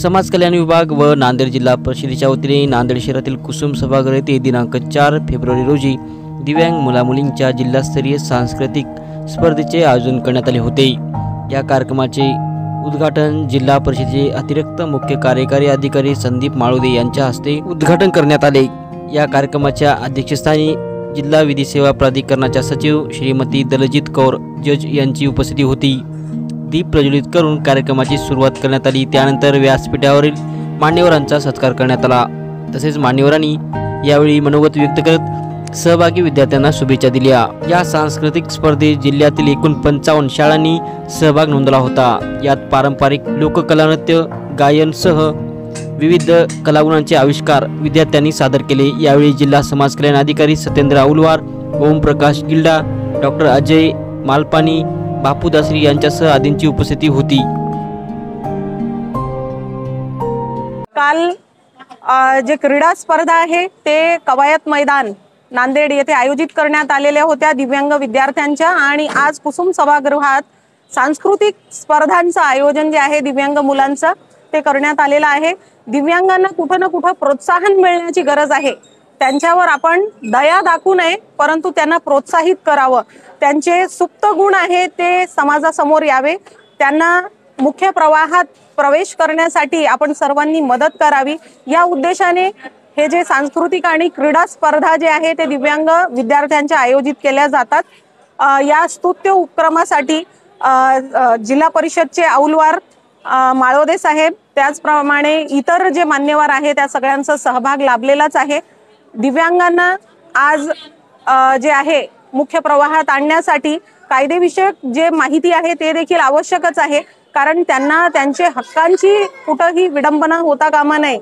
समाज कल्याण विभाग व नांदेड जिल्हा परिषदेच्या वतीने नांदेड शहरातील कुसुम सभागृह येथे दिनांक 4 फेब्रुवारी रोजी दिव्यांग मुलामुलींच्या जिल्हास्तरीय सांस्कृतिक स्पर्धेचे आयोजन करण्यात आले होते। या कार्यक्रमाचे उद्घाटन जिल्हा परिषदेचे अतिरिक्त मुख्य कार्यकारी अधिकारी संदीप माळोदे यांच्या हस्ते उद्घाटन करण्यात आले। या कार्यक्रमाच्या अध्यक्षस्थानी जिल्हा विधी सेवा प्राधिकरणाच्या सचिव श्रीमती दलजीत कौर जज यांची उपस्थिती होती। दीप प्रज्वलित करून कार्यक्रमाची सुरुवात करण्यात आली। त्यानंतर व्यासपीठावरील मान्यवरांचा सत्कार करण्यात आला। तसेच मान्यवरांनी यावेळी मनोगत व्यक्त करत सहभागी विद्यार्थ्यांना शुभेच्छा दिल्या। या सांस्कृतिक स्पर्धेत जिल्ह्यातील एकूण 55 शाळांनी सहभाग नोंदवला होता। यात पारंपरिक लोककला, नृत्य, गायन सह विविध कलागुणांचे आविष्कार विद्यार्थ्यांनी सादर केले। यावेळी जिल्हा समाज कल्याण अधिकारी सत्येंद्र औलवार, ओम प्रकाश गिल्डा, डॉक्टर अजय मालपानी, बापू दासरी यांच्यासह आदींची उपस्थिती होती। काल जे क्रीडा स्पर्धा आहे ते कवायत मैदान नांदेड येथे आयोजित करण्यात आलेल्या होत्या दिव्यांग विद्यार्थ्यांच्या, आणि आज कुसुम सभागृहात सांस्कृतिक स्पर्धांचं आयोजन जे आहे दिव्यांग मुलांचं ते करण्यात आलेलं आहे। दिव्यांगांना कुठं ना कुठं प्रोत्साहन मिळण्याची गरज आहे। त्यांच्यावर आपण दया दाखवू नये, परंतु त्यांना प्रोत्साहित करावं। त्यांचे सुप्त गुण आहे ते समाजासमोर यावे। त्यांना मुख्य प्रवाहात प्रवेश करण्यासाठी आपण सर्वांनी मदत करावी। या उद्देशाने हे जे सांस्कृतिक आणि क्रीडा स्पर्धा जे आहे ते दिव्यांग विद्यार्थ्यांच्या आयोजित केल्या जातात। या स्तुत्य उपक्रमासाठी जिल्हा परिषदचे औलवार माळोदे साहेब, त्याचप्रमाणे इतर जे मान्यवर आहे त्या सगळ्यांचा सहभाग लाभलेलाच आहे। दिव्यांगांना आज जे आहे मुख्य प्रवाहात आणण्यासाठी कायदेविषयक जे माहिती आहे ते देखील आवश्यकच आहे, कारण त्यांना त्यांचे हक्कांची कुठेही विडंबना होता कामा नये।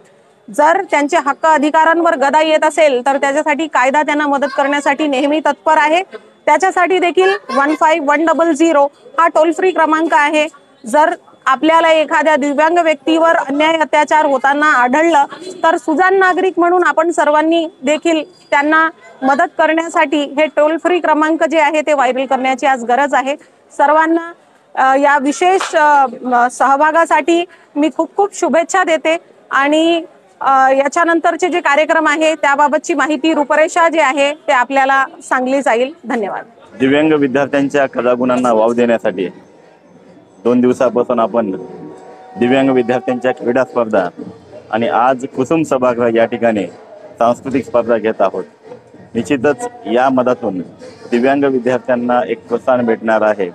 जर त्यांचे हक्क अधिकारांवर गदा येत असेल तर त्याच्यासाठी कायदा त्यांना मदत करण्यासाठी नेहमी तत्पर आहे। त्याच्यासाठी देखील 15100 हा टोल फ्री क्रमांक आहे। जर आपल्याला एखाद्या दिव्यांग व्यक्तीवर अन्याय अत्याचार होताना आढळलं तर सुजाण नागरिक म्हणून आपण सर्वांनी देखील त्यांना मदत करण्यासाठी हे टोल फ्री क्रमांक जे आहे ते व्हायरल करण्याची आज गरज आहे। सर्वांना या विशेष सहभागासाठी मी खूप खूप शुभेच्छा देते, आणि याच्यानंतरचे जे कार्यक्रम आहे त्याबाबतची माहिती रूपरेषा जे आहे ते आपल्याला सांगली जाईल। धन्यवाद। दिव्यांग विद्यार्थ्यांच्या कलागुणांना वाव देण्यासाठी 2 दिवसापासून आपण दिव्यांग विद्यार्थ्यांच्या क्रीडा स्पर्धा आणि आज कुसुम सभागृह या ठिकाणी सांस्कृतिक स्पर्धा घेत आहोत। निश्चितच या मदतून दिव्यांग विद्यार्थ्यांना एक प्रोत्साहन भेटणार आहे,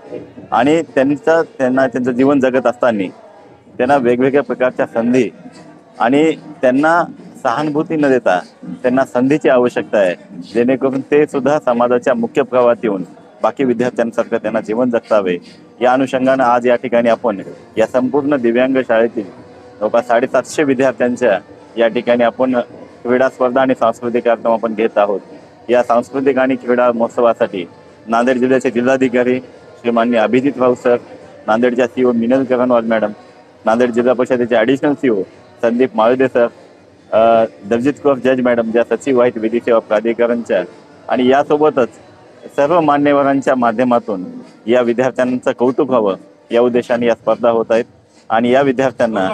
आणि त्यांचं जीवन जगत असताना त्यांना वेगवेगळ्या प्रकारच्या संधी आणि त्यांना सहानुभूती न देता त्यांना संधीची आवश्यकता आहे, जेणेकरून ते सुद्धा समाजाच्या मुख्य प्रवाहात येऊन बाकी विद्यार्थ्यांसारखं त्यांना जीवन जगतावे। या अनुषंगाने आज या ठिकाणी आपण या संपूर्ण दिव्यांग शाळेतील जवळपास 750 विद्यार्थ्यांच्या या ठिकाणी आपण क्रीडा स्पर्धा आणि सांस्कृतिक कार्यक्रम आपण घेत आहोत। या सांस्कृतिक आणि क्रीडा महोत्सवासाठी नांदेड जिल्ह्याचे जिल्हाधिकारी श्रीमान्य अभिजित राव सर, नांदेडच्या CEO मिनल करणवाल मॅडम, नांदेड जिल्हा परिषदेचे additional CEO Sandeep Malode sir, Daljeet Kaur जज मॅडम ज्या सचिव आहेत विधी सेवा प्राधिकरणच्या, आणि यासोबतच सर्व मान्यवरांच्या माध्यमातून या विद्यार्थ्यांचं कौतुक व्हावं या उद्देशाने या स्पर्धा होत आहेत। आणि या विद्यार्थ्यांना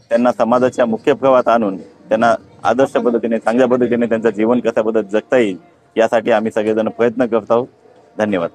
त्यांना समाजाच्या मुख्य प्रवाहात आणून त्यांना आदर्श पद्धतीने, चांगल्या पद्धतीने त्यांचं जीवन कशा पद्धतीने जगता येईल यासाठी आम्ही सगळेजण प्रयत्न करत आहोत। धन्यवाद।